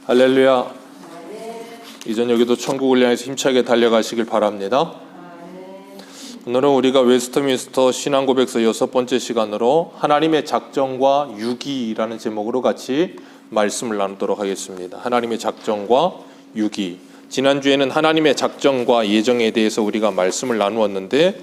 할렐루야. 이전 여기도 천국을 향해서 힘차게 달려가시길 바랍니다. 오늘은 우리가 웨스트민스터 신앙고백서 6번째 시간으로 하나님의 작정과 유기라는 제목으로 같이 말씀을 나누도록 하겠습니다. 하나님의 작정과 유기. 지난주에는 하나님의 작정과 예정에 대해서 우리가 말씀을 나누었는데,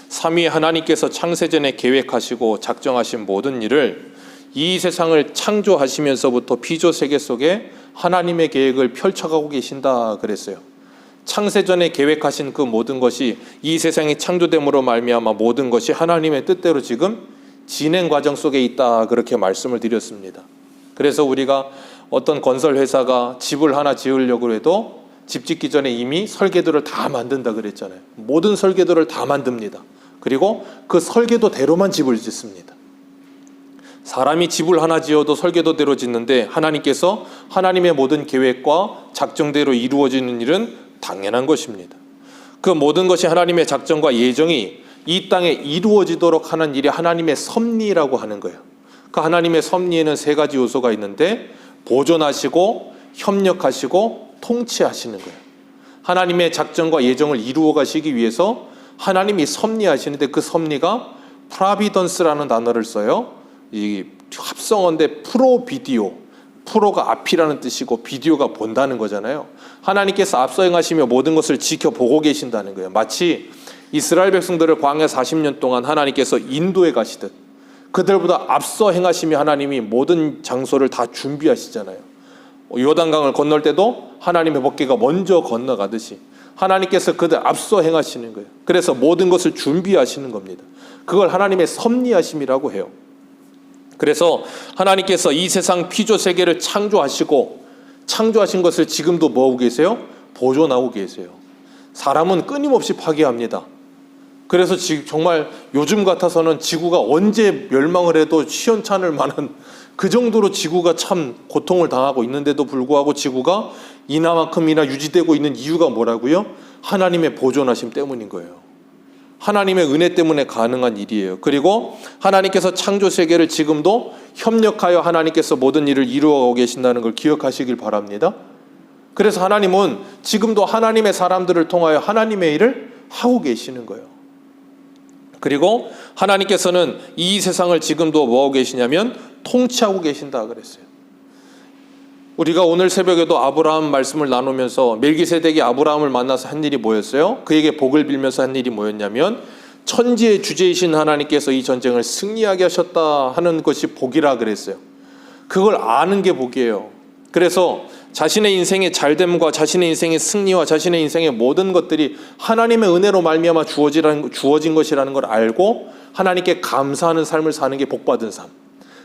삼위 하나님께서 창세전에 계획하시고 작정하신 모든 일을 이 세상을 창조하시면서부터 피조 세계 속에 하나님의 계획을 펼쳐가고 계신다 그랬어요. 창세전에 계획하신 그 모든 것이 이 세상이 창조됨으로 말미암아 모든 것이 하나님의 뜻대로 지금 진행 과정 속에 있다, 그렇게 말씀을 드렸습니다. 그래서 우리가 어떤 건설 회사가 집을 하나 지으려고 해도 집 짓기 전에 이미 설계도를 다 만든다 그랬잖아요. 모든 설계도를 다 만듭니다. 그리고 그 설계도대로만 집을 짓습니다. 사람이 집을 하나 지어도 설계도대로 짓는데, 하나님께서 하나님의 모든 계획과 작정대로 이루어지는 일은 당연한 것입니다. 그 모든 것이 하나님의 작정과 예정이 이 땅에 이루어지도록 하는 일이 하나님의 섭리라고 하는 거예요. 그 하나님의 섭리에는 세 가지 요소가 있는데, 보존하시고 협력하시고 통치하시는 거예요. 하나님의 작정과 예정을 이루어 가시기 위해서 하나님이 섭리하시는데, 그 섭리가 프라비던스라는 단어를 써요. 이 합성어인데 프로비디오, 프로가 앞이라는 뜻이고 비디오가 본다는 거잖아요. 하나님께서 앞서 행하시며 모든 것을 지켜보고 계신다는 거예요. 마치 이스라엘 백성들을 광야 40년 동안 하나님께서 인도해 가시듯 그들보다 앞서 행하시며 하나님이 모든 장소를 다 준비하시잖아요. 요단강을 건널 때도 하나님의 법궤가 먼저 건너가듯이 하나님께서 그들 앞서 행하시는 거예요. 그래서 모든 것을 준비하시는 겁니다. 그걸 하나님의 섭리하심이라고 해요. 그래서 하나님께서 이 세상 피조 세계를 창조하시고 창조하신 것을 지금도 뭐하고 계세요? 보존하고 계세요. 사람은 끊임없이 파괴합니다. 그래서 지금 정말 요즘 같아서는 지구가 언제 멸망을 해도 시원찮을 만한 그 정도로 지구가 참 고통을 당하고 있는데도 불구하고 지구가 이나만큼이나 유지되고 있는 이유가 뭐라고요? 하나님의 보존하심 때문인 거예요. 하나님의 은혜 때문에 가능한 일이에요. 그리고 하나님께서 창조 세계를 지금도 협력하여 하나님께서 모든 일을 이루어가고 계신다는 걸 기억하시길 바랍니다. 그래서 하나님은 지금도 하나님의 사람들을 통하여 하나님의 일을 하고 계시는 거예요. 그리고 하나님께서는 이 세상을 지금도 뭐하고 계시냐면 통치하고 계신다 그랬어요. 우리가 오늘 새벽에도 아브라함 말씀을 나누면서 멜기세덱이 아브라함을 만나서 한 일이 뭐였어요? 그에게 복을 빌면서 한 일이 뭐였냐면, 천지의 주제이신 하나님께서 이 전쟁을 승리하게 하셨다 하는 것이 복이라 그랬어요. 그걸 아는 게 복이에요. 그래서 자신의 인생의 잘됨과 자신의 인생의 승리와 자신의 인생의 모든 것들이 하나님의 은혜로 말미암아 주어진 것이라는 걸 알고 하나님께 감사하는 삶을 사는 게 복받은 삶.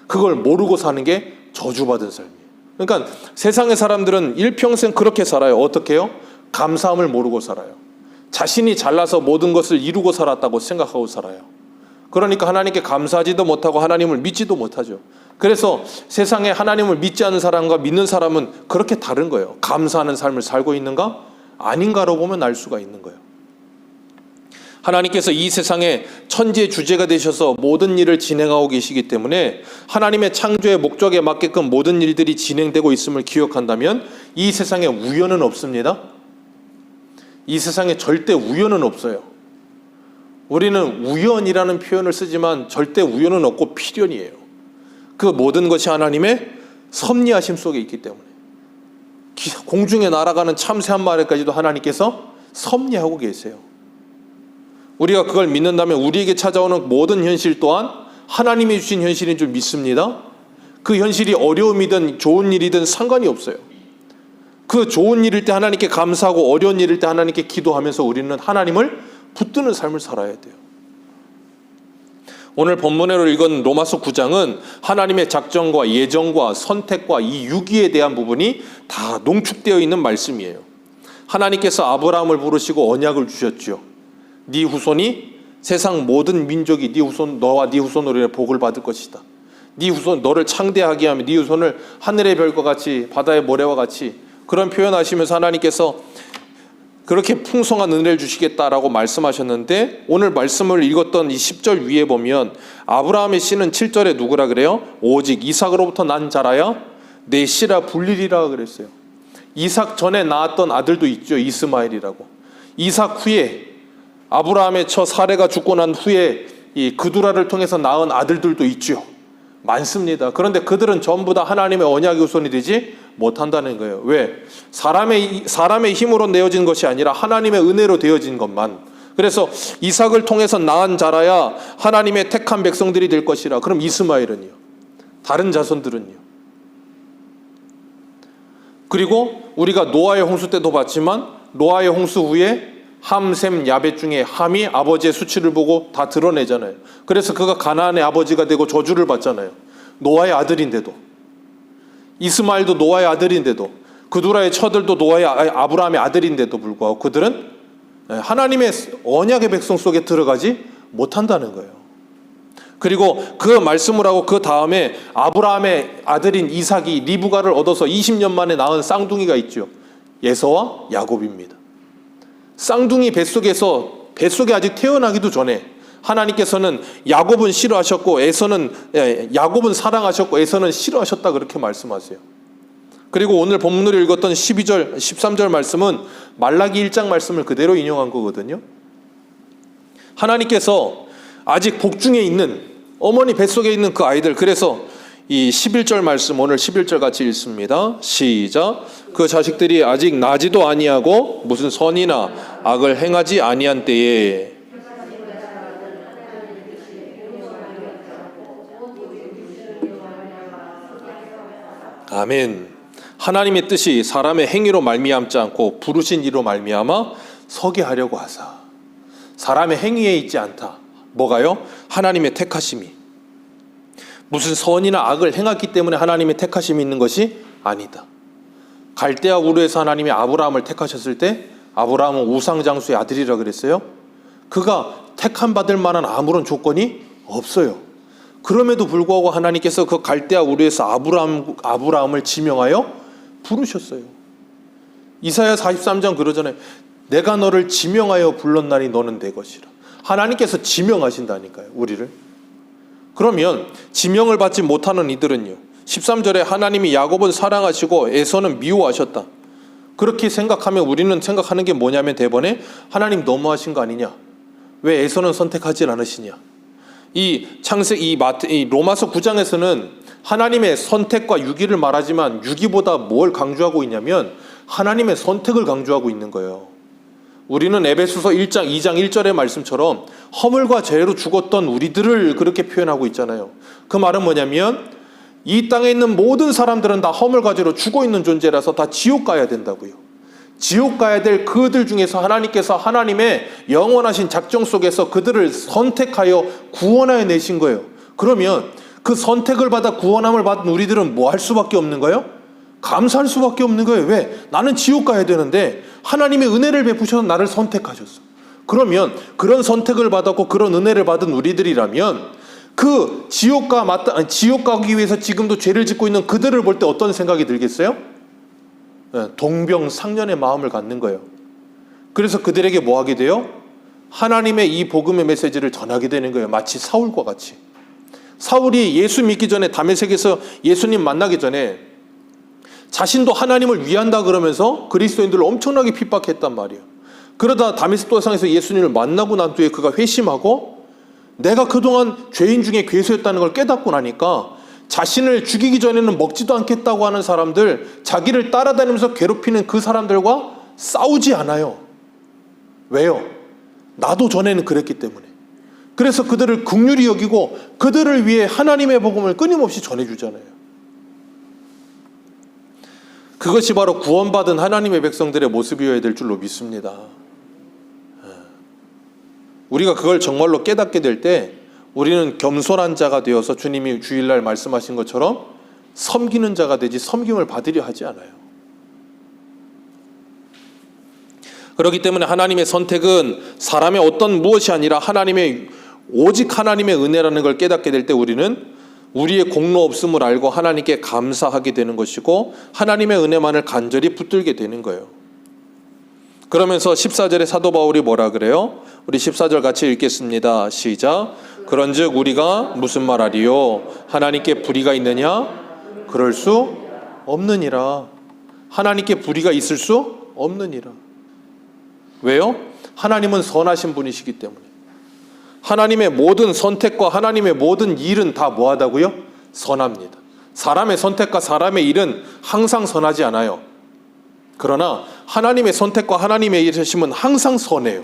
그걸 모르고 사는 게 저주받은 삶이에요. 그러니까 세상의 사람들은 일평생 그렇게 살아요. 어떻게 해요? 감사함을 모르고 살아요. 자신이 잘나서 모든 것을 이루고 살았다고 생각하고 살아요. 그러니까 하나님께 감사하지도 못하고 하나님을 믿지도 못하죠. 그래서 세상에 하나님을 믿지 않는 사람과 믿는 사람은 그렇게 다른 거예요. 감사하는 삶을 살고 있는가? 아닌가로 보면 알 수가 있는 거예요. 하나님께서 이 세상에 천지의 주제가 되셔서 모든 일을 진행하고 계시기 때문에 하나님의 창조의 목적에 맞게끔 모든 일들이 진행되고 있음을 기억한다면 이 세상에 우연은 없습니다. 이 세상에 절대 우연은 없어요. 우리는 우연이라는 표현을 쓰지만 절대 우연은 없고 필연이에요. 그 모든 것이 하나님의 섭리하심 속에 있기 때문에 공중에 날아가는 참새 한 마리까지도 하나님께서 섭리하고 계세요. 우리가 그걸 믿는다면 우리에게 찾아오는 모든 현실 또한 하나님이 주신 현실인 줄 믿습니다. 그 현실이 어려움이든 좋은 일이든 상관이 없어요. 그 좋은 일일 때 하나님께 감사하고 어려운 일일 때 하나님께 기도하면서 우리는 하나님을 붙드는 삶을 살아야 돼요. 오늘 본문으로 읽은 로마서 9장은 하나님의 작정과 예정과 선택과 이 유기에 대한 부분이 다 농축되어 있는 말씀이에요. 하나님께서 아브라함을 부르시고 언약을 주셨죠. 네 후손이 세상 모든 민족이 네 후손, 너와 네 후손으로 복을 받을 것이다. 네 후손, 너를 창대하게 하며 네 후손을 하늘의 별과 같이 바다의 모래와 같이, 그런 표현하시면서 하나님께서 그렇게 풍성한 은혜를 주시겠다라고 말씀하셨는데, 오늘 말씀을 읽었던 이 10절 위에 보면 아브라함의 씨는 7절에 누구라 그래요? 오직 이삭으로부터 난 자라야 내 씨라 불리리라 그랬어요. 이삭 전에 낳았던 아들도 있죠. 이스마엘이라고. 이삭 후에 아브라함의 처 사레가 죽고 난 후에 이 그두라를 통해서 낳은 아들들도 있죠. 많습니다. 그런데 그들은 전부 다 하나님의 언약의 후손이 되지 못한다는 거예요. 왜? 사람의 힘으로 내어진 것이 아니라 하나님의 은혜로 되어진 것만. 그래서 이삭을 통해서 낳은 자라야 하나님의 택한 백성들이 될 것이라. 그럼 이스마엘은요? 다른 자손들은요? 그리고 우리가 노아의 홍수 때도 봤지만 노아의 홍수 후에 함, 셈, 야벳 중에 함이 아버지의 수치를 보고 다 드러내잖아요. 그래서 그가 가나안의 아버지가 되고 저주를 받잖아요. 노아의 아들인데도. 이스마엘도 노아의 아들인데도, 그두라의 처들도 노아의 아브라함의 아들인데도 불구하고 그들은 하나님의 언약의 백성 속에 들어가지 못한다는 거예요. 그리고 그 말씀을 하고 그 다음에 아브라함의 아들인 이삭이 리브가를 얻어서 20년 만에 낳은 쌍둥이가 있죠. 에서와 야곱입니다. 쌍둥이 뱃속에 아직 태어나기도 전에 하나님께서는 야곱은 싫어하셨고 야곱은 사랑하셨고 에서는 싫어하셨다 그렇게 말씀하세요. 그리고 오늘 본문으로 읽었던 12절, 13절 말씀은 말라기 1장 말씀을 그대로 인용한 거거든요. 하나님께서 아직 복중에 있는 어머니 뱃속에 있는 그 아이들, 그래서 이 11절 말씀 오늘 11절 같이 읽습니다. 시작. 그 자식들이 아직 나지도 아니하고 무슨 선이나 악을 행하지 아니한 때에 아멘. 하나님의 뜻이 사람의 행위로 말미암지 않고 부르신 이로 말미암아 서게 하려고 하사. 사람의 행위에 있지 않다. 뭐가요? 하나님의 택하심이. 무슨 선이나 악을 행했기 때문에 하나님의 택하심이 있는 것이 아니다. 갈대아 우르에서 하나님이 아브라함을 택하셨을 때 아브라함은 우상장수의 아들이라 그랬어요. 그가 택함 받을 만한 아무런 조건이 없어요. 그럼에도 불구하고 하나님께서 그 갈대아 우르에서 아브라함을 지명하여 부르셨어요. 이사야 43장 그러잖아요. 내가 너를 지명하여 불렀나니 너는 내 것이라. 하나님께서 지명하신다니까요, 우리를. 그러면 지명을 받지 못하는 이들은요, 13절에 하나님이 야곱은 사랑하시고 에서는 미워하셨다. 그렇게 생각하면 우리는 생각하는 게 뭐냐면 대번에 하나님 너무하신 거 아니냐? 왜 에서는 선택하지 않으시냐? 이 로마서 9장에서는 하나님의 선택과 유기를 말하지만 유기보다 뭘 강조하고 있냐면 하나님의 선택을 강조하고 있는 거예요. 우리는 에베소서 1장 2장 1절의 말씀처럼 허물과 죄로 죽었던 우리들을 그렇게 표현하고 있잖아요. 그 말은 뭐냐면 이 땅에 있는 모든 사람들은 다 허물과 죄로 죽어 있는 존재라서 다 지옥 가야 된다고요. 지옥 가야 될 그들 중에서 하나님께서 하나님의 영원하신 작정 속에서 그들을 선택하여 구원하여 내신 거예요. 그러면 그 선택을 받아 구원함을 받은 우리들은 뭐 할 수밖에 없는 거예요? 감사할 수밖에 없는 거예요. 왜? 나는 지옥 가야 되는데 하나님의 은혜를 베푸셔서 나를 선택하셨어. 그러면 그런 선택을 받았고 그런 은혜를 받은 우리들이라면 그 지옥 가기 위해서 지금도 죄를 짓고 있는 그들을 볼 때 어떤 생각이 들겠어요? 동병상련의 마음을 갖는 거예요. 그래서 그들에게 뭐 하게 돼요? 하나님의 이 복음의 메시지를 전하게 되는 거예요. 마치 사울과 같이. 사울이 예수 믿기 전에 다메섹에서 예수님 만나기 전에 자신도 하나님을 위한다 그러면서 그리스도인들을 엄청나게 핍박했단 말이에요. 그러다 다메섹 도상에서 예수님을 만나고 난 뒤에 그가 회심하고 내가 그동안 죄인 중에 괴수였다는 걸 깨닫고 나니까 자신을 죽이기 전에는 먹지도 않겠다고 하는 사람들, 자기를 따라다니면서 괴롭히는 그 사람들과 싸우지 않아요. 왜요? 나도 전에는 그랬기 때문에. 그래서 그들을 긍휼히 여기고 그들을 위해 하나님의 복음을 끊임없이 전해주잖아요. 그것이 바로 구원받은 하나님의 백성들의 모습이어야 될 줄로 믿습니다. 우리가 그걸 정말로 깨닫게 될 때 우리는 겸손한 자가 되어서 주님이 주일날 말씀하신 것처럼 섬기는 자가 되지 섬김을 받으려 하지 않아요. 그렇기 때문에 하나님의 선택은 사람의 어떤 무엇이 아니라 오직 하나님의 은혜라는 걸 깨닫게 될 때 우리는 우리의 공로 없음을 알고 하나님께 감사하게 되는 것이고 하나님의 은혜만을 간절히 붙들게 되는 거예요. 그러면서 14절에 사도 바울이 뭐라 그래요? 우리 14절 같이 읽겠습니다. 시작. 그런즉 우리가 무슨 말하리요? 하나님께 불의가 있느냐? 그럴 수 없느니라. 하나님께 불의가 있을 수 없느니라. 왜요? 하나님은 선하신 분이시기 때문에. 하나님의 모든 선택과 하나님의 모든 일은 다 뭐하다고요? 선합니다. 사람의 선택과 사람의 일은 항상 선하지 않아요. 그러나 하나님의 선택과 하나님의 일하심은 항상 선해요.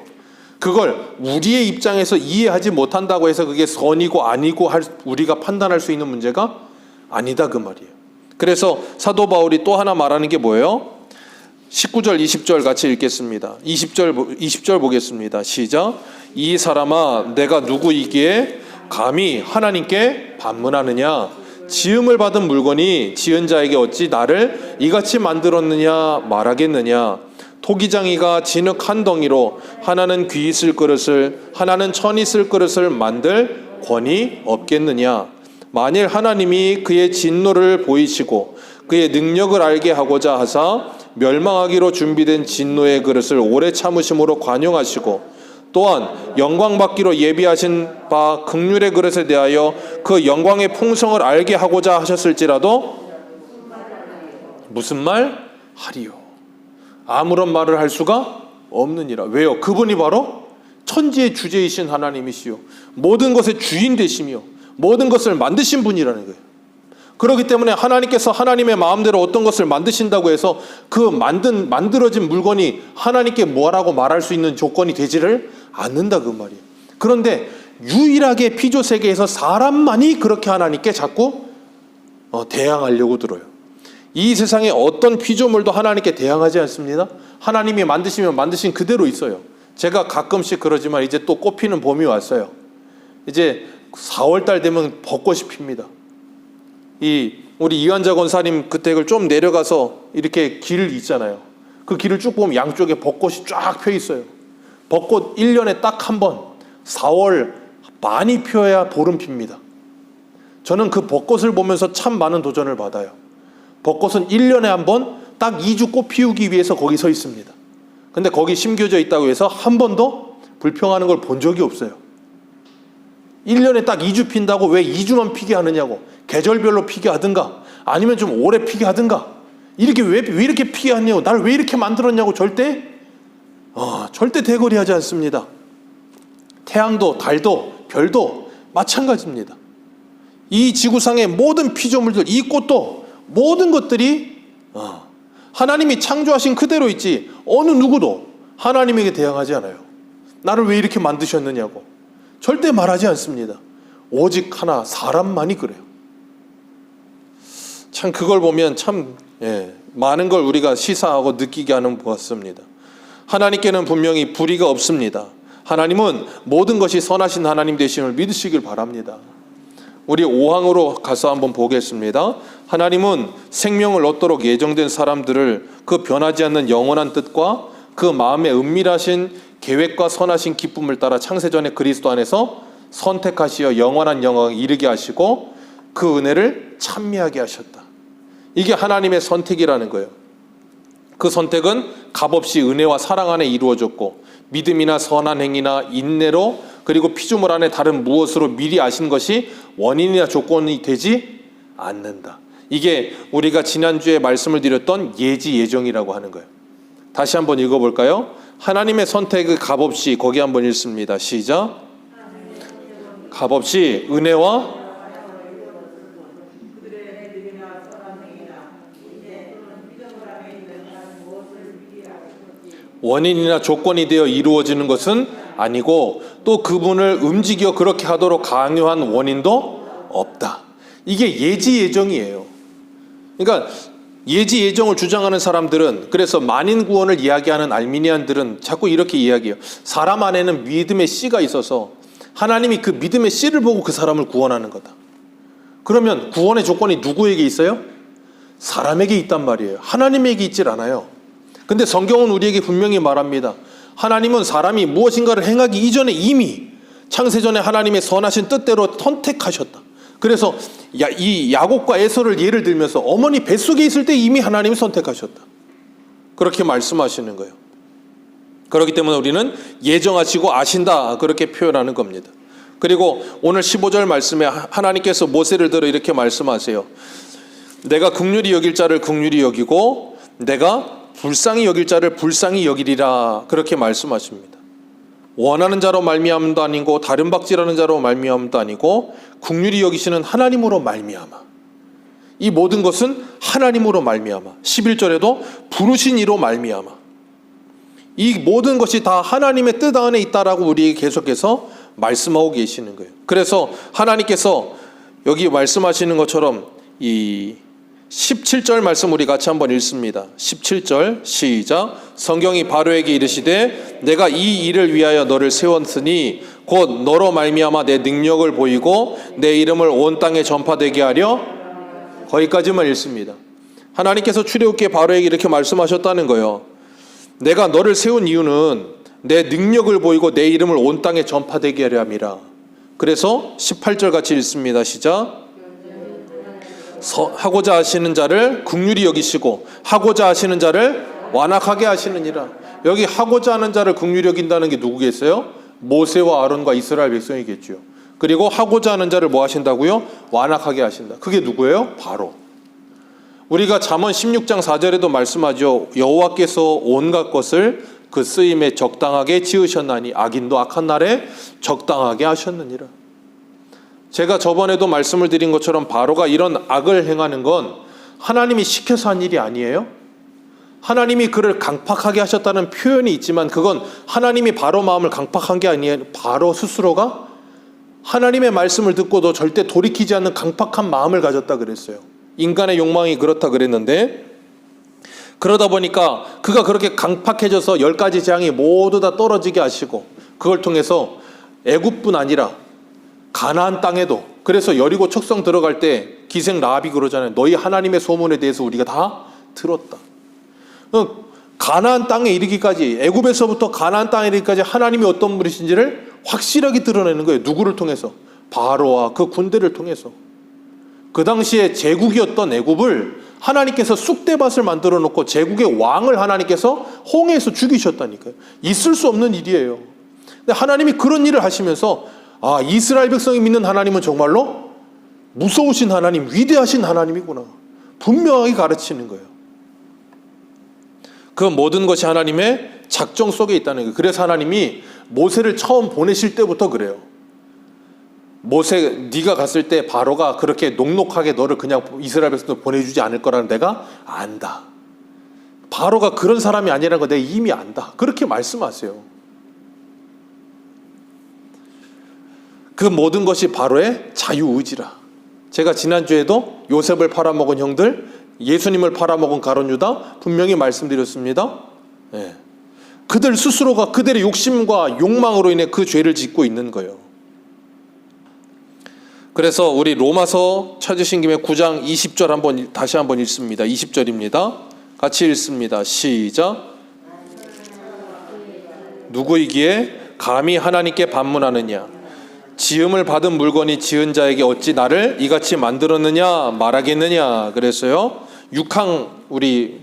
그걸 우리의 입장에서 이해하지 못한다고 해서 그게 선이고 아니고 우리가 판단할 수 있는 문제가 아니다 그 말이에요. 그래서 사도 바울이 또 하나 말하는 게 뭐예요? 19절 20절 같이 읽겠습니다. 20절 보겠습니다. 시작. 이 사람아 내가 누구이기에 감히 하나님께 반문하느냐? 지음을 받은 물건이 지은 자에게 어찌 나를 이같이 만들었느냐 말하겠느냐? 토기장이가 진흙 한 덩이로 하나는 귀 있을 그릇을 하나는 천 있을 그릇을 만들 권이 없겠느냐? 만일 하나님이 그의 진노를 보이시고 그의 능력을 알게 하고자 하사 멸망하기로 준비된 진노의 그릇을 오래 참으심으로 관용하시고 또한 영광 받기로 예비하신 바 긍휼의 그릇에 대하여 그 영광의 풍성을 알게 하고자 하셨을지라도 무슨 말 하리요? 아무런 말을 할 수가 없느니라. 왜요? 그분이 바로 천지의 주제이신 하나님이시요 모든 것의 주인 되시며 모든 것을 만드신 분이라는 거예요. 그렇기 때문에 하나님께서 하나님의 마음대로 어떤 것을 만드신다고 해서 그 만들어진 물건이 하나님께 뭐라고 말할 수 있는 조건이 되지를 않는다 그 말이에요. 그런데 유일하게 피조 세계에서 사람만이 그렇게 하나님께 자꾸 대항하려고 들어요. 이 세상에 어떤 피조물도 하나님께 대항하지 않습니다. 하나님이 만드시면 만드신 그대로 있어요. 제가 가끔씩 그러지만 이제 또 꽃피는 봄이 왔어요. 이제 4월달 되면 벚꽃이 핍니다. 우리 이완자 권사님 그 댁을 좀 내려가서 이렇게 길 있잖아요. 그 길을 쭉 보면 양쪽에 벚꽃이 쫙 펴 있어요. 벚꽃 1년에 딱 한 번 4월 많이 피어야 보름 핍니다. 저는 그 벚꽃을 보면서 참 많은 도전을 받아요. 벚꽃은 1년에 한 번 딱 2주 꽃 피우기 위해서 거기 서 있습니다. 근데 거기 심겨져 있다고 해서 한 번도 불평하는 걸 본 적이 없어요. 1년에 딱 2주 핀다고 왜 2주만 피게 하느냐고. 계절별로 피게 하든가 아니면 좀 오래 피게 하든가. 이렇게 왜 이렇게 피게 하냐고. 나를 왜 이렇게 만들었냐고. 절대 대거리 하지 않습니다. 태양도 달도 별도 마찬가지입니다. 이 지구상의 모든 피조물들, 이 꽃도 모든 것들이 하나님이 창조하신 그대로 있지 어느 누구도 하나님에게 대항하지 않아요. 나를 왜 이렇게 만드셨느냐고 절대 말하지 않습니다. 오직 하나 사람만이 그래요. 참 그걸 보면 참 많은 걸 우리가 시사하고 느끼게 하는 것 같습니다. 하나님께는 분명히 불의가 없습니다. 하나님은 모든 것이 선하신 하나님 되심을 믿으시길 바랍니다. 우리 5항으로 가서 한번 보겠습니다. 하나님은 생명을 얻도록 예정된 사람들을 그 변하지 않는 영원한 뜻과 그 마음에 은밀하신 계획과 선하신 기쁨을 따라 창세전에 그리스도 안에서 선택하시어 영원한 영광에 이르게 하시고 그 은혜를 찬미하게 하셨다. 이게 하나님의 선택이라는 거예요. 그 선택은 값없이 은혜와 사랑 안에 이루어졌고 믿음이나 선한 행위나 인내로 그리고 피조물 안에 다른 무엇으로 미리 아신 것이 원인이나 조건이 되지 않는다. 이게 우리가 지난주에 말씀을 드렸던 예지 예정이라고 하는 거예요. 다시 한번 읽어볼까요? 하나님의 선택을 값없이 거기 한번 읽습니다. 시작. 값없이 은혜와 원인이나 조건이 되어 이루어지는 것은 아니고 또 그분을 움직여 그렇게 하도록 강요한 원인도 없다. 이게 예지 예정이에요. 그러니까 예지 예정을 주장하는 사람들은, 그래서 만인 구원을 이야기하는 알미니안들은 자꾸 이렇게 이야기해요. 사람 안에는 믿음의 씨가 있어서 하나님이 그 믿음의 씨를 보고 그 사람을 구원하는 거다. 그러면 구원의 조건이 누구에게 있어요? 사람에게 있단 말이에요. 하나님에게 있질 않아요. 근데 성경은 우리에게 분명히 말합니다. 하나님은 사람이 무엇인가를 행하기 이전에 이미 창세전에 하나님의 선하신 뜻대로 선택하셨다. 그래서 이 야곱과 에서를 예를 들면서 어머니 뱃속에 있을 때 이미 하나님이 선택하셨다. 그렇게 말씀하시는 거예요. 그렇기 때문에 우리는 예정하시고 아신다 그렇게 표현하는 겁니다. 그리고 오늘 15절 말씀에 하나님께서 모세를 들어 이렇게 말씀하세요. 내가 긍휼히 여길 자를 긍휼히 여기고 내가 불쌍히 여길 자를 불쌍히 여기리라 그렇게 말씀하십니다. 원하는 자로 말미암음도 아니고 다른 박질하는 자로 말미암음도 아니고 긍휼히 여기시는 하나님으로 말미암아. 이 모든 것은 하나님으로 말미암아. 11절에도 부르신 이로 말미암아. 이 모든 것이 다 하나님의 뜻 안에 있다라고 우리에게 계속해서 말씀하고 계시는 거예요. 그래서 하나님께서 여기 말씀하시는 것처럼 이 17절 말씀 우리 같이 한번 읽습니다. 17절 시작. 성경이 바로에게 이르시되 내가 이 일을 위하여 너를 세웠으니 곧 너로 말미암아 내 능력을 보이고 내 이름을 온 땅에 전파되게 하려. 거기까지만 읽습니다. 하나님께서 출애굽기에 바로에게 이렇게 말씀하셨다는 거예요. 내가 너를 세운 이유는 내 능력을 보이고 내 이름을 온 땅에 전파되게 하려 함이라. 그래서 18절 같이 읽습니다. 시작. 하고자 하시는 자를 긍휼히 여기시고 하고자 하시는 자를 완악하게 하시느니라. 여기 하고자 하는 자를 긍휼히 여긴다는 게 누구겠어요? 모세와 아론과 이스라엘 백성이겠죠. 그리고 하고자 하는 자를 뭐 하신다고요? 완악하게 하신다. 그게 누구예요? 바로 우리가 잠언 16장 4절에도 말씀하죠. 여호와께서 온갖 것을 그 쓰임에 적당하게 지으셨나니 악인도 악한 날에 적당하게 하셨느니라. 제가 저번에도 말씀을 드린 것처럼 바로가 이런 악을 행하는 건 하나님이 시켜서 한 일이 아니에요. 하나님이 그를 강팍하게 하셨다는 표현이 있지만 그건 하나님이 바로 마음을 강팍한 게 아니에요. 바로 스스로가 하나님의 말씀을 듣고도 절대 돌이키지 않는 강팍한 마음을 가졌다 그랬어요. 인간의 욕망이 그렇다 그랬는데, 그러다 보니까 그가 그렇게 강팍해져서 10가지 재앙이 모두 다 떨어지게 하시고 그걸 통해서 애굽뿐 아니라 가나안 땅에도, 그래서 여리고 척성 들어갈 때 기생 라합이 그러잖아요. 너희 하나님의 소문에 대해서 우리가 다 들었다. 가나안 땅에 이르기까지, 애굽에서부터 가나안 땅에 이르기까지 하나님이 어떤 분이신지를 확실하게 드러내는 거예요. 누구를 통해서? 바로와 그 군대를 통해서. 그 당시에 제국이었던 애굽을 하나님께서 쑥대밭을 만들어 놓고 제국의 왕을 하나님께서 홍해에서 죽이셨다니까요. 있을 수 없는 일이에요. 근데 하나님이 그런 일을 하시면서 이스라엘 백성이 믿는 하나님은 정말로 무서우신 하나님, 위대하신 하나님이구나 분명하게 가르치는 거예요. 그 모든 것이 하나님의 작정 속에 있다는 거예요. 그래서 하나님이 모세를 처음 보내실 때부터 그래요. 모세, 네가 갔을 때 바로가 그렇게 녹록하게 너를 그냥 이스라엘 백성들 보내주지 않을 거라는 내가 안다. 바로가 그런 사람이 아니라는 거 내가 이미 안다. 그렇게 말씀하세요. 그 모든 것이 바로의 자유의지라. 제가 지난주에도 요셉을 팔아먹은 형들, 예수님을 팔아먹은 가룟 유다 분명히 말씀드렸습니다. 그들 스스로가 그들의 욕심과 욕망으로 인해 그 죄를 짓고 있는 거예요. 그래서 우리 로마서 찾으신 김에 9장 20절 다시 한번 읽습니다. 20절입니다. 같이 읽습니다. 시작. 누구이기에 감히 하나님께 반문하느냐? 지음을 받은 물건이 지은 자에게 어찌 나를 이같이 만들었느냐 말하겠느냐. 그랬어요. 6항, 우리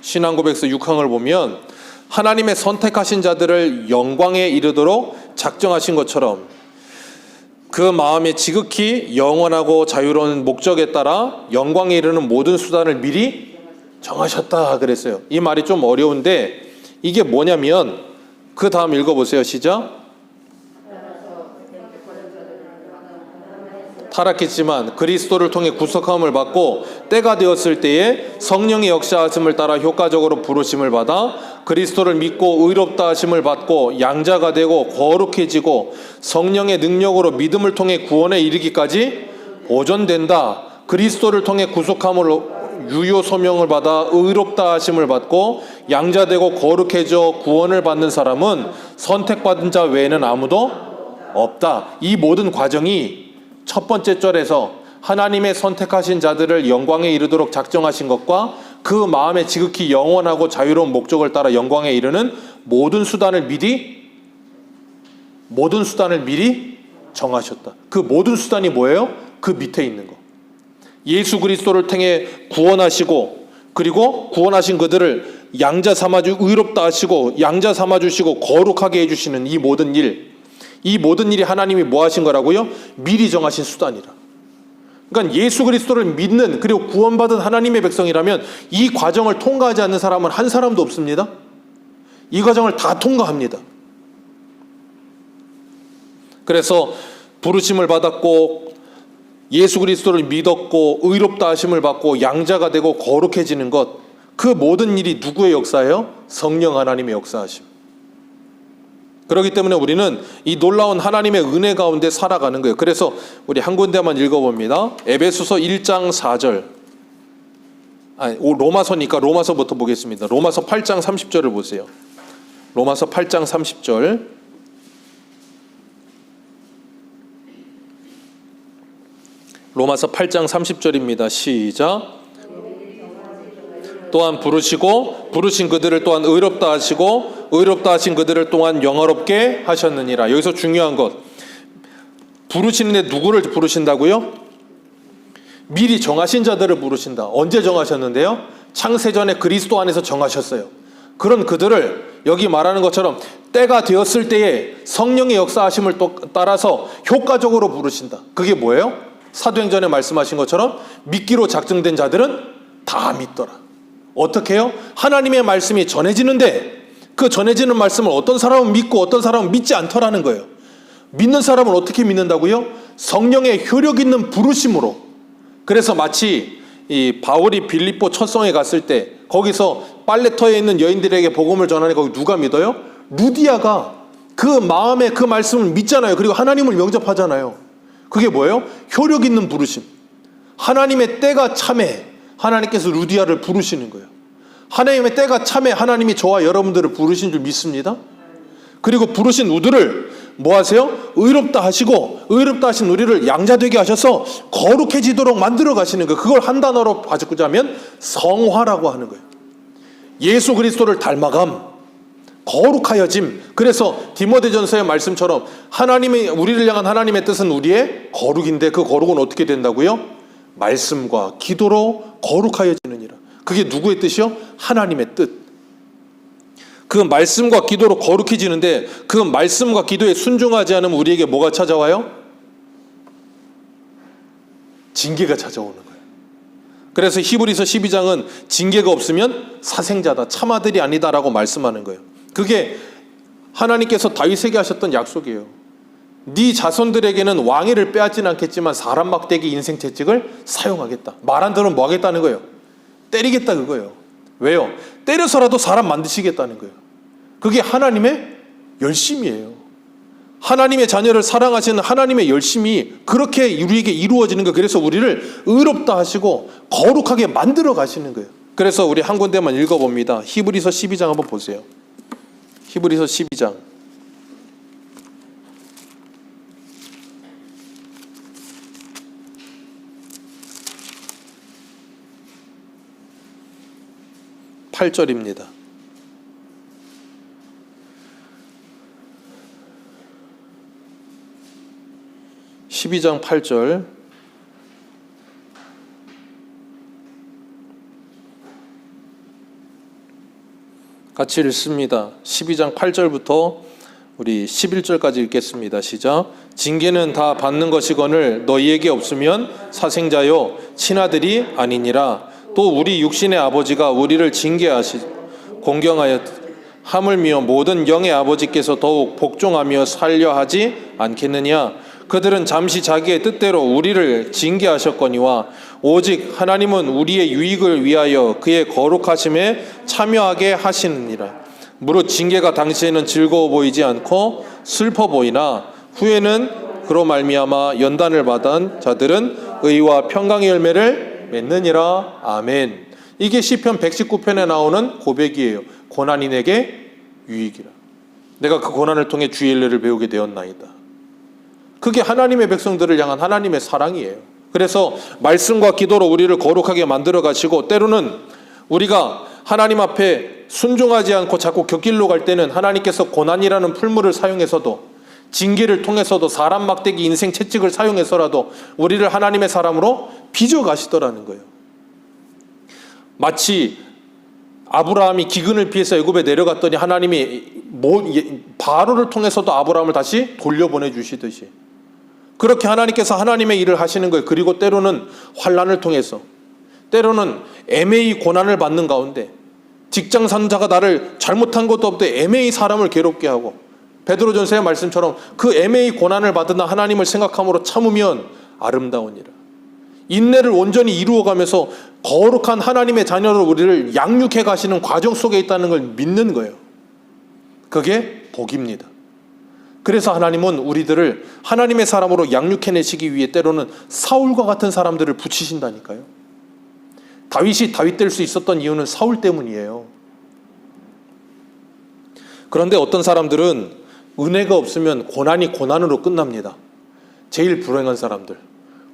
신앙고백서 6항을 보면 하나님의 선택하신 자들을 영광에 이르도록 작정하신 것처럼 그 마음에 지극히 영원하고 자유로운 목적에 따라 영광에 이르는 모든 수단을 미리 정하셨다 그랬어요. 이 말이 좀 어려운데 이게 뭐냐면, 그 다음 읽어보세요. 시작. 타락했지만 그리스도를 통해 구속함을 받고 때가 되었을 때에 성령의 역사하심을 따라 효과적으로 부르심을 받아 그리스도를 믿고 의롭다 하심을 받고 양자가 되고 거룩해지고 성령의 능력으로 믿음을 통해 구원에 이르기까지 보존된다. 그리스도를 통해 구속함을 유효 소명을 받아 의롭다 하심을 받고 양자되고 거룩해져 구원을 받는 사람은 선택받은 자 외에는 아무도 없다. 이 모든 과정이 첫 번째 절에서 하나님의 선택하신 자들을 영광에 이르도록 작정하신 것과 그 마음에 지극히 영원하고 자유로운 목적을 따라 영광에 이르는 모든 수단을 미리 정하셨다. 그 모든 수단이 뭐예요? 그 밑에 있는 거. 예수 그리스도를 통해 구원하시고, 그리고 구원하신 그들을 양자 삼아주 의롭다 하시고 양자 삼아주시고 거룩하게 해주시는 이 모든 일, 이 모든 일이 하나님이 뭐 하신 거라고요? 미리 정하신 수단이라. 그러니까 예수 그리스도를 믿는 그리고 구원받은 하나님의 백성이라면 이 과정을 통과하지 않는 사람은 한 사람도 없습니다. 이 과정을 다 통과합니다. 그래서 부르심을 받았고 예수 그리스도를 믿었고 의롭다 하심을 받고 양자가 되고 거룩해지는 것, 그 모든 일이 누구의 역사예요? 성령 하나님의 역사하심. 그렇기 때문에 우리는 이 놀라운 하나님의 은혜 가운데 살아가는 거예요. 그래서 우리 한 군데만 읽어봅니다. 에베소서 1장 4절. 로마서니까 로마서부터 보겠습니다. 로마서 8장 30절을 보세요. 로마서 8장 30절. 로마서 8장 30절입니다. 시작. 또한 부르시고 부르신 그들을 또한 의롭다 하시고 의롭다 하신 그들을 또한 영화롭게 하셨느니라. 여기서 중요한 것, 부르시는데 누구를 부르신다고요? 미리 정하신 자들을 부르신다. 언제 정하셨는데요? 창세전에 그리스도 안에서 정하셨어요. 그런 그들을 여기 말하는 것처럼 때가 되었을 때에 성령의 역사하심을 따라서 효과적으로 부르신다. 그게 뭐예요? 사도행전에 말씀하신 것처럼 믿기로 작정된 자들은 다 믿더라. 어떻게 해요? 하나님의 말씀이 전해지는데 그 전해지는 말씀을 어떤 사람은 믿고 어떤 사람은 믿지 않더라는 거예요. 믿는 사람은 어떻게 믿는다고요? 성령의 효력 있는 부르심으로. 그래서 마치 이 바울이 빌립보 첫성에 갔을 때 거기서 빨레터에 있는 여인들에게 복음을 전하니 거기 누가 믿어요? 루디아가 그 마음에 그 말씀을 믿잖아요. 그리고 하나님을 영접하잖아요. 그게 뭐예요? 효력 있는 부르심. 하나님의 때가 참에 하나님께서 루디아를 부르시는 거예요. 하나님의 때가 참에 하나님이 저와 여러분들을 부르신 줄 믿습니다. 그리고 부르신 우리를 뭐 하세요? 의롭다 하시고 의롭다 하신 우리를 양자되게 하셔서 거룩해지도록 만들어 가시는 거예요. 그걸 한 단어로 바꾸자면 성화라고 하는 거예요. 예수 그리스도를 닮아감, 거룩하여짐. 그래서 디모데전서의 말씀처럼 하나님의 우리를 향한 하나님의 뜻은 우리의 거룩인데 그 거룩은 어떻게 된다고요? 말씀과 기도로 거룩하여지느니라. 그게 누구의 뜻이요? 하나님의 뜻. 그 말씀과 기도로 거룩해지는데 그 말씀과 기도에 순종하지 않으면 우리에게 뭐가 찾아와요? 징계가 찾아오는 거예요. 그래서 히브리서 12장은 징계가 없으면 사생자다, 참아들이 아니다라고 말씀하는 거예요. 그게 하나님께서 다윗에게 하셨던 약속이에요. 네 자손들에게는 왕위를 빼앗지는 않겠지만 사람 막대기 인생 채찍을 사용하겠다. 말 안 들으면 뭐 하겠다는 거예요? 때리겠다 그거예요. 왜요? 때려서라도 사람 만드시겠다는 거예요. 그게 하나님의 열심이에요. 하나님의 자녀를 사랑하시는 하나님의 열심이 그렇게 우리에게 이루어지는 거예요. 그래서 우리를 의롭다 하시고 거룩하게 만들어 가시는 거예요. 그래서 우리 한 군데만 읽어봅니다. 히브리서 12장 한번 보세요. 히브리서 12장 8절입니다. (12장 8절) 같이 읽습니다. 12장 8절부터 우리 11절까지 읽겠습니다. 시작. 징계는 다 받는 것이거늘 너희에게 없으면 사생자요 친아들이 아니니라. 또 우리 육신의 아버지가 우리를 징계하시 공경하여 하물며 모든 영의 아버지께서 더욱 복종하며 살려 하지 않겠느냐. 그들은 잠시 자기의 뜻대로 우리를 징계하셨거니와 오직 하나님은 우리의 유익을 위하여 그의 거룩하심에 참여하게 하시느니라. 무릇 징계가 당시에는 즐거워 보이지 않고 슬퍼 보이나 후에는 그로 말미암아 연단을 받은 자들은 의와 평강의 열매를 맺느니라. 아멘. 이게 시편 119편에 나오는 고백이에요. 고난이 내게 유익이라. 내가 그 고난을 통해 주의 일례를 배우게 되었나이다. 그게 하나님의 백성들을 향한 하나님의 사랑이에요. 그래서 말씀과 기도로 우리를 거룩하게 만들어 가시고, 때로는 우리가 하나님 앞에 순종하지 않고 자꾸 곁길로 갈 때는 하나님께서 고난이라는 풀물을 사용해서도, 징계를 통해서도, 사람 막대기 인생 채찍을 사용해서라도 우리를 하나님의 사람으로 빚어 가시더라는 거예요. 마치 아브라함이 기근을 피해서 애굽에 내려갔더니 하나님이 바로를 통해서도 아브라함을 다시 돌려보내 주시듯이, 그렇게 하나님께서 하나님의 일을 하시는 거예요. 그리고 때로는 환난을 통해서, 때로는 애매히 고난을 받는 가운데, 직장 상사가 나를 잘못한 것도 없되 애매히 사람을 괴롭게 하고, 베드로전서의 말씀처럼 그 애매히 고난을 받으나 하나님을 생각함으로 참으면 아름다우니라. 인내를 온전히 이루어가면서 거룩한 하나님의 자녀로 우리를 양육해 가시는 과정 속에 있다는 걸 믿는 거예요. 그게 복입니다. 그래서 하나님은 우리들을 하나님의 사람으로 양육해내시기 위해 때로는 사울과 같은 사람들을 붙이신다니까요. 다윗이 다윗 될 수 있었던 이유는 사울 때문이에요. 그런데 어떤 사람들은 은혜가 없으면 고난이 고난으로 끝납니다. 제일 불행한 사람들,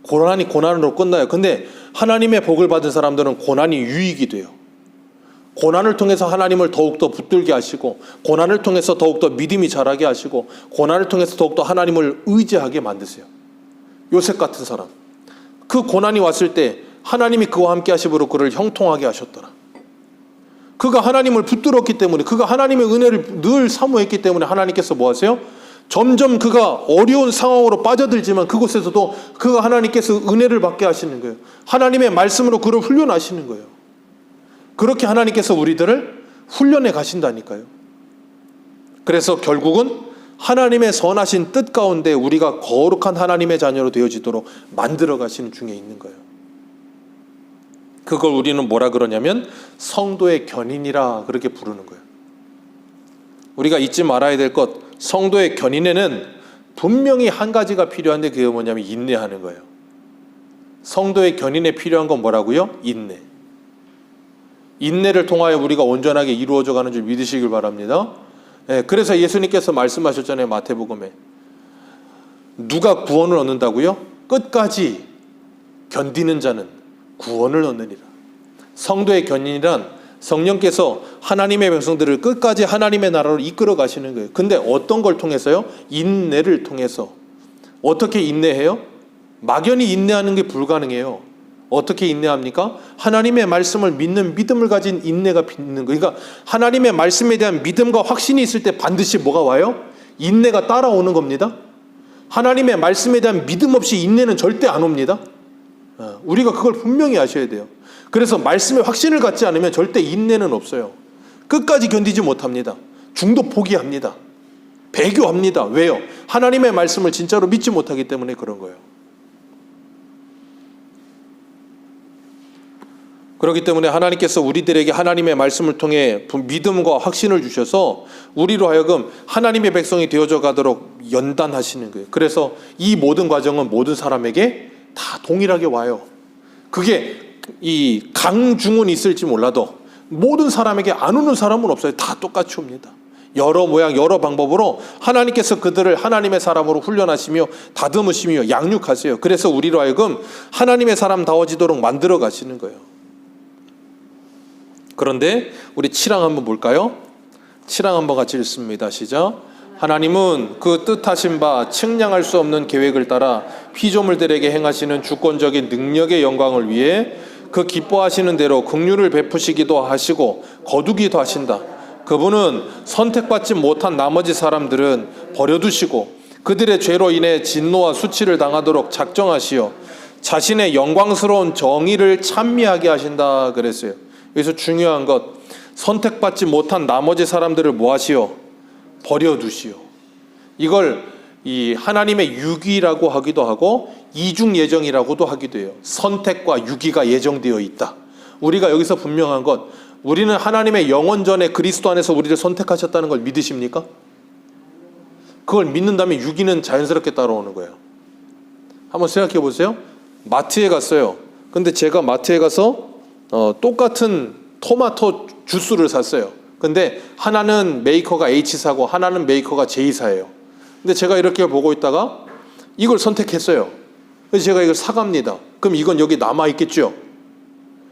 고난이 고난으로 끝나요. 근데 하나님의 복을 받은 사람들은 고난이 유익이 돼요. 고난을 통해서 하나님을 더욱더 붙들게 하시고, 고난을 통해서 더욱더 믿음이 자라게 하시고, 고난을 통해서 더욱더 하나님을 의지하게 만드세요. 요셉 같은 사람, 그 고난이 왔을 때 하나님이 그와 함께 하심으로 그를 형통하게 하셨더라. 그가 하나님을 붙들었기 때문에, 그가 하나님의 은혜를 늘 사모했기 때문에 하나님께서 뭐 하세요? 점점 그가 어려운 상황으로 빠져들지만 그곳에서도 그가 하나님께서 은혜를 받게 하시는 거예요. 하나님의 말씀으로 그를 훈련하시는 거예요. 그렇게 하나님께서 우리들을 훈련해 가신다니까요. 그래서 결국은 하나님의 선하신 뜻 가운데 우리가 거룩한 하나님의 자녀로 되어지도록 만들어 가시는 중에 있는 거예요. 그걸 우리는 뭐라 그러냐면 성도의 견인이라 그렇게 부르는 거예요. 우리가 잊지 말아야 될 것, 성도의 견인에는 분명히 한 가지가 필요한데 그게 뭐냐면 인내하는 거예요. 성도의 견인에 필요한 건 뭐라고요? 인내. 인내를 통하여 우리가 온전하게 이루어져 가는 줄 믿으시길 바랍니다. 그래서 예수님께서 말씀하셨잖아요. 마태복음에 누가 구원을 얻는다고요? 끝까지 견디는 자는 구원을 얻느니라. 성도의 견인이란 성령께서 하나님의 백성들을 끝까지 하나님의 나라로 이끌어 가시는 거예요. 근데 어떤 걸 통해서요? 인내를 통해서. 어떻게 인내해요? 막연히 인내하는 게 불가능해요. 어떻게 인내합니까? 하나님의 말씀을 믿는 믿음을 가진 인내가 있는 거예요. 그러니까 하나님의 말씀에 대한 믿음과 확신이 있을 때 반드시 뭐가 와요? 인내가 따라오는 겁니다. 하나님의 말씀에 대한 믿음 없이 인내는 절대 안 옵니다. 우리가 그걸 분명히 아셔야 돼요. 그래서 말씀에 확신을 갖지 않으면 절대 인내는 없어요. 끝까지 견디지 못합니다. 중도 포기합니다. 배교합니다. 왜요? 하나님의 말씀을 진짜로 믿지 못하기 때문에 그런 거예요. 그렇기 때문에 하나님께서 우리들에게 하나님의 말씀을 통해 믿음과 확신을 주셔서 우리로 하여금 하나님의 백성이 되어져 가도록 연단하시는 거예요. 그래서 이 모든 과정은 모든 사람에게 다 동일하게 와요. 그게 이 강중은 있을지 몰라도 모든 사람에게 안 오는 사람은 없어요. 다 똑같이 옵니다. 여러 모양 여러 방법으로 하나님께서 그들을 하나님의 사람으로 훈련하시며 다듬으시며 양육하세요. 그래서 우리로 하여금 하나님의 사람다워지도록 만들어 가시는 거예요. 그런데 우리 7항 한번 볼까요? 7항 한번 같이 읽습니다. 시작. 하나님은 그 뜻하신 바 측량할 수 없는 계획을 따라 피조물들에게 행하시는 주권적인 능력의 영광을 위해 그 기뻐하시는 대로 긍휼을 베푸시기도 하시고 거두기도 하신다. 그분은 선택받지 못한 나머지 사람들은 버려두시고 그들의 죄로 인해 진노와 수치를 당하도록 작정하시어 자신의 영광스러운 정의를 찬미하게 하신다 그랬어요. 여기서 중요한 것, 선택받지 못한 나머지 사람들을 뭐 하시오? 버려두시오. 이걸 이 하나님의 유기라고 하기도 하고 이중 예정이라고도 하기도 해요. 선택과 유기가 예정되어 있다. 우리가 여기서 분명한 것, 우리는 하나님의 영원전에 그리스도 안에서 우리를 선택하셨다는 걸 믿으십니까? 그걸 믿는다면 유기는 자연스럽게 따라오는 거예요. 한번 생각해 보세요. 마트에 갔어요. 근데 제가 마트에 가서 똑같은 토마토 주스를 샀어요. 근데 하나는 메이커가 H사고 하나는 메이커가 J사예요. 근데 제가 이렇게 보고 있다가 이걸 선택했어요. 그래서 제가 이걸 사갑니다. 그럼 이건 여기 남아있겠죠?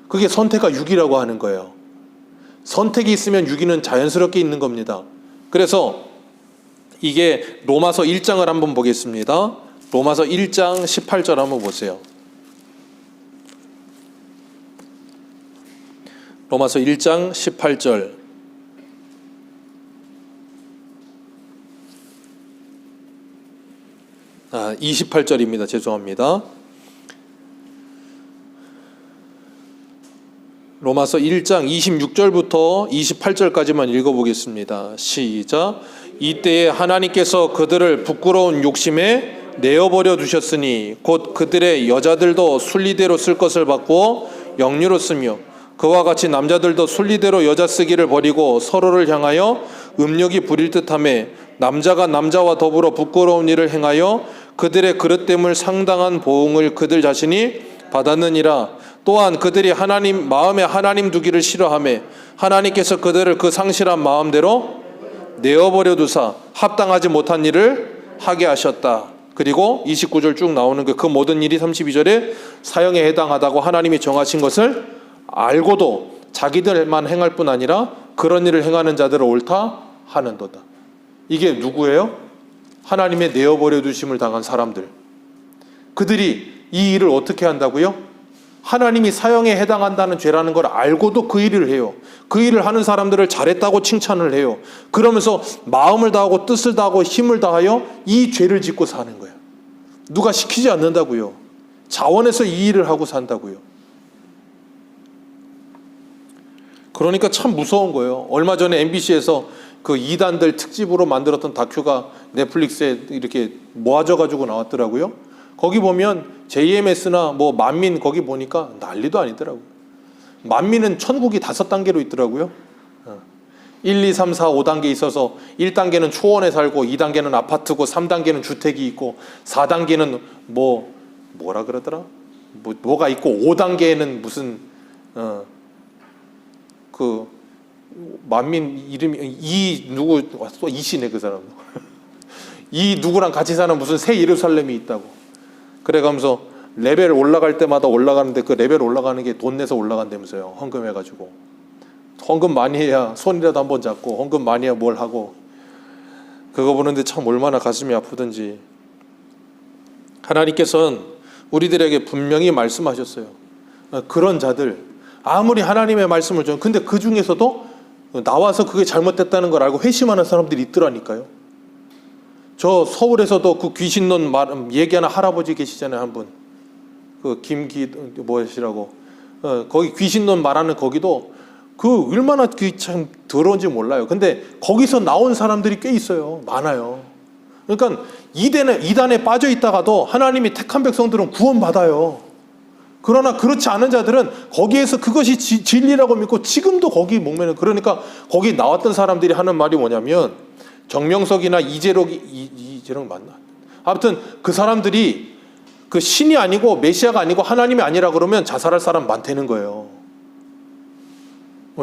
그게 선택과 유기라고 하는 거예요. 선택이 있으면 유기는 자연스럽게 있는 겁니다. 그래서 이게 로마서 1장을 한번 보겠습니다. 로마서 1장 18절 한번 보세요. 로마서 1장 18절. 28절입니다. 죄송합니다. 로마서 1장 26절부터 28절까지만 읽어보겠습니다. 시작. 이때에 하나님께서 그들을 부끄러운 욕심에 내어버려 두셨으니 곧 그들의 여자들도 순리대로 쓸 것을 바꾸어 영리로 쓰며 그와 같이 남자들도 순리대로 여자 쓰기를 버리고 서로를 향하여 음욕이 부릴 듯하며 남자가 남자와 더불어 부끄러운 일을 행하여 그들의 그릇됨을 상당한 보응을 그들 자신이 받았느니라. 또한 그들이 하나님 마음에 하나님 두기를 싫어하며 하나님께서 그들을 그 상실한 마음대로 내어버려 두사 합당하지 못한 일을 하게 하셨다. 그리고 29절 쭉 나오는 그 모든 일이 32절에 사형에 해당하다고 하나님이 정하신 것을 알고도 자기들만 행할 뿐 아니라 그런 일을 행하는 자들을 옳다 하는도다. 이게 누구예요? 하나님의 내어버려 두심을 당한 사람들. 그들이 이 일을 어떻게 한다고요? 하나님이 사형에 해당한다는 죄라는 걸 알고도 그 일을 해요. 그 일을 하는 사람들을 잘했다고 칭찬을 해요. 그러면서 마음을 다하고 뜻을 다하고 힘을 다하여 이 죄를 짓고 사는 거예요. 누가 시키지 않는다고요. 자원해서 이 일을 하고 산다고요. 그러니까 참 무서운 거예요. 얼마 전에 MBC에서 그 이단들 특집으로 만들었던 다큐가 넷플릭스에 이렇게 모아져가지고 나왔더라고요. 거기 보면 JMS나 뭐 만민 거기 보니까 난리도 아니더라고요. 만민은 천국이 5단계로 있더라고요. 1, 2, 3, 4, 5단계 있어서 1단계는 초원에 살고 2단계는 아파트고 3단계는 주택이 있고 4단계는 뭐라 그러더라? 뭐가 있고 5단계에는 무슨 그 만민 이름이 이 누구 또 이시네 그 사람. 이 누구랑 같이 사는 무슨 새 예루살렘이 있다고. 그래가면서 레벨 올라갈 때마다 올라가는데 그 레벨 올라가는 게 돈 내서 올라간다면서요. 헌금해가지고. 헌금 많이 해야 손이라도 한번 잡고 헌금 많이 해야 뭘 하고. 그거 보는데 참 얼마나 가슴이 아프든지. 하나님께서는 우리들에게 분명히 말씀하셨어요. 그런 자들 아무리 하나님의 말씀을 좀 근데 그 중에서도 나와서 그게 잘못됐다는 걸 알고 회심하는 사람들이 있더라니까요. 저 서울에서도 그 귀신론 얘기하는 할아버지 계시잖아요. 한 분. 그 뭐시라고 거기 귀신론 말하는 거기도 그 얼마나 참 더러운지 몰라요. 근데 거기서 나온 사람들이 꽤 있어요. 많아요. 그러니까 이단에 빠져 있다가도 하나님이 택한 백성들은 구원받아요. 그러나 그렇지 않은 자들은 거기에서 그것이 진리라고 믿고 지금도 거기 목매는. 그러니까 거기 나왔던 사람들이 하는 말이 뭐냐면 정명석이나 이재록 맞나? 아무튼 그 사람들이 그 신이 아니고 메시아가 아니고 하나님이 아니라 그러면 자살할 사람 많다는 거예요.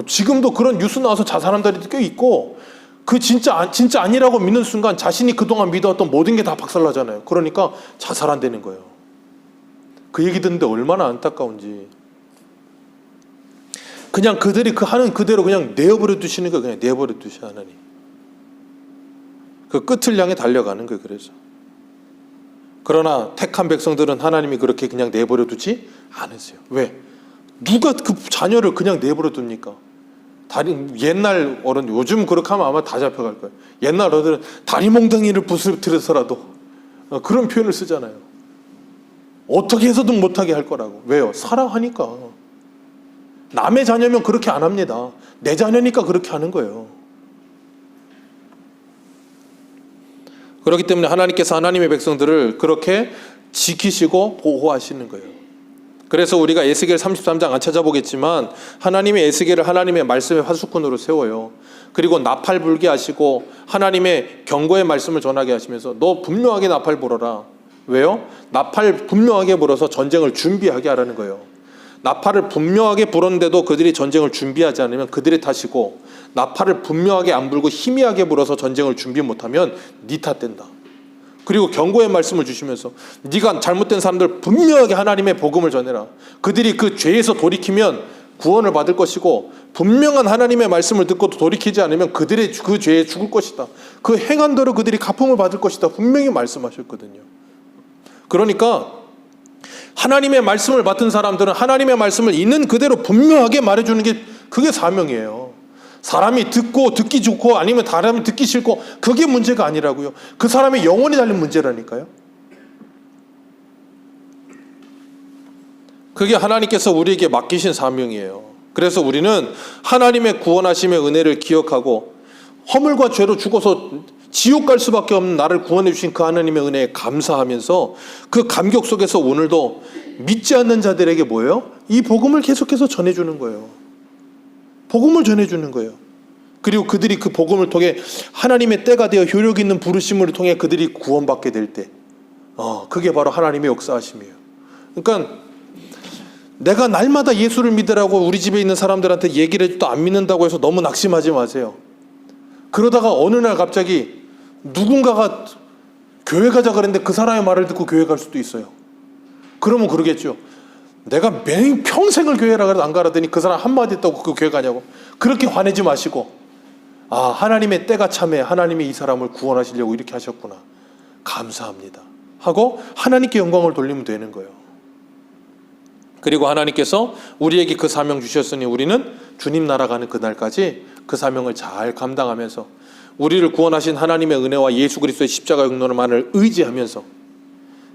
지금도 그런 뉴스 나와서 자살한 사람들이 꽤 있고 그 진짜 아니라고 믿는 순간 자신이 그동안 믿어왔던 모든 게 다 박살나잖아요. 그러니까 자살한다는 거예요. 그 얘기 듣는데 얼마나 안타까운지. 그냥 그들이 그 하는 그대로 그냥 내어버려 두시는 거예요. 그냥 내버려 두셔 하나님. 그 끝을 향해 달려가는 거예요. 그래서 그러나 택한 백성들은 하나님이 그렇게 그냥 내버려 두지 않으세요. 왜? 누가 그 자녀를 그냥 내버려 둡니까? 옛날 어른 요즘 그렇게 하면 아마 다 잡혀갈 거예요. 옛날 어른들은 다리 몽둥이를 부스러뜨려서라도 그런 표현을 쓰잖아요. 어떻게 해서든 못하게 할 거라고. 왜요? 사랑하니까. 남의 자녀면 그렇게 안 합니다. 내 자녀니까 그렇게 하는 거예요. 그렇기 때문에 하나님께서 하나님의 백성들을 그렇게 지키시고 보호하시는 거예요. 그래서 우리가 에스겔 33장 안 찾아보겠지만 하나님의 에스겔을 하나님의 말씀의 화수꾼으로 세워요. 그리고 나팔 불게 하시고 하나님의 경고의 말씀을 전하게 하시면서 너 분명하게 나팔 불어라. 왜요? 나팔 분명하게 불어서 전쟁을 준비하게 하라는 거예요. 나팔을 분명하게 불었는데도 그들이 전쟁을 준비하지 않으면 그들의 탓이고, 나팔을 분명하게 안 불고 희미하게 불어서 전쟁을 준비 못하면 네 탓된다. 그리고 경고의 말씀을 주시면서 네가 잘못된 사람들 분명하게 하나님의 복음을 전해라. 그들이 그 죄에서 돌이키면 구원을 받을 것이고, 분명한 하나님의 말씀을 듣고도 돌이키지 않으면 그들의 그 죄에 죽을 것이다. 그 행한 대로 그들이 갚음을 받을 것이다. 분명히 말씀하셨거든요. 그러니까 하나님의 말씀을 맡은 사람들은 하나님의 말씀을 있는 그대로 분명하게 말해주는 게 그게 사명이에요. 사람이 듣기 좋고 아니면 사람이 듣기 싫고 그게 문제가 아니라고요. 그 사람의 영혼이 달린 문제라니까요. 그게 하나님께서 우리에게 맡기신 사명이에요. 그래서 우리는 하나님의 구원하심의 은혜를 기억하고 허물과 죄로 죽어서 지옥 갈 수밖에 없는 나를 구원해 주신 그 하나님의 은혜에 감사하면서 그 감격 속에서 오늘도 믿지 않는 자들에게 뭐예요? 이 복음을 계속해서 전해주는 거예요. 복음을 전해주는 거예요. 그리고 그들이 그 복음을 통해 하나님의 때가 되어 효력 있는 부르심을 통해 그들이 구원받게 될 때, 그게 바로 하나님의 역사하심이에요. 그러니까 내가 날마다 예수를 믿으라고 우리 집에 있는 사람들한테 얘기를 해도 안 믿는다고 해서 너무 낙심하지 마세요. 그러다가 어느 날 갑자기 누군가가 교회 가자 그랬는데 그 사람의 말을 듣고 교회 갈 수도 있어요. 그러면 그러겠죠. 내가 평생을 교회라 그래도 안 가라더니 그 사람 한마디 했다고 그 교회 가냐고. 그렇게 화내지 마시고, 하나님의 때가 참해 하나님이 이 사람을 구원하시려고 이렇게 하셨구나, 감사합니다 하고 하나님께 영광을 돌리면 되는 거예요. 그리고 하나님께서 우리에게 그 사명 주셨으니 우리는 주님 나라 가는 그날까지 그 사명을 잘 감당하면서 우리를 구원하신 하나님의 은혜와 예수 그리스도의 십자가 용로만을 의지하면서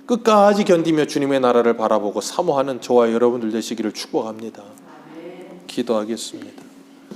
끝까지 견디며 주님의 나라를 바라보고 사모하는 저와 여러분들 되시기를 축복합니다. 기도하겠습니다.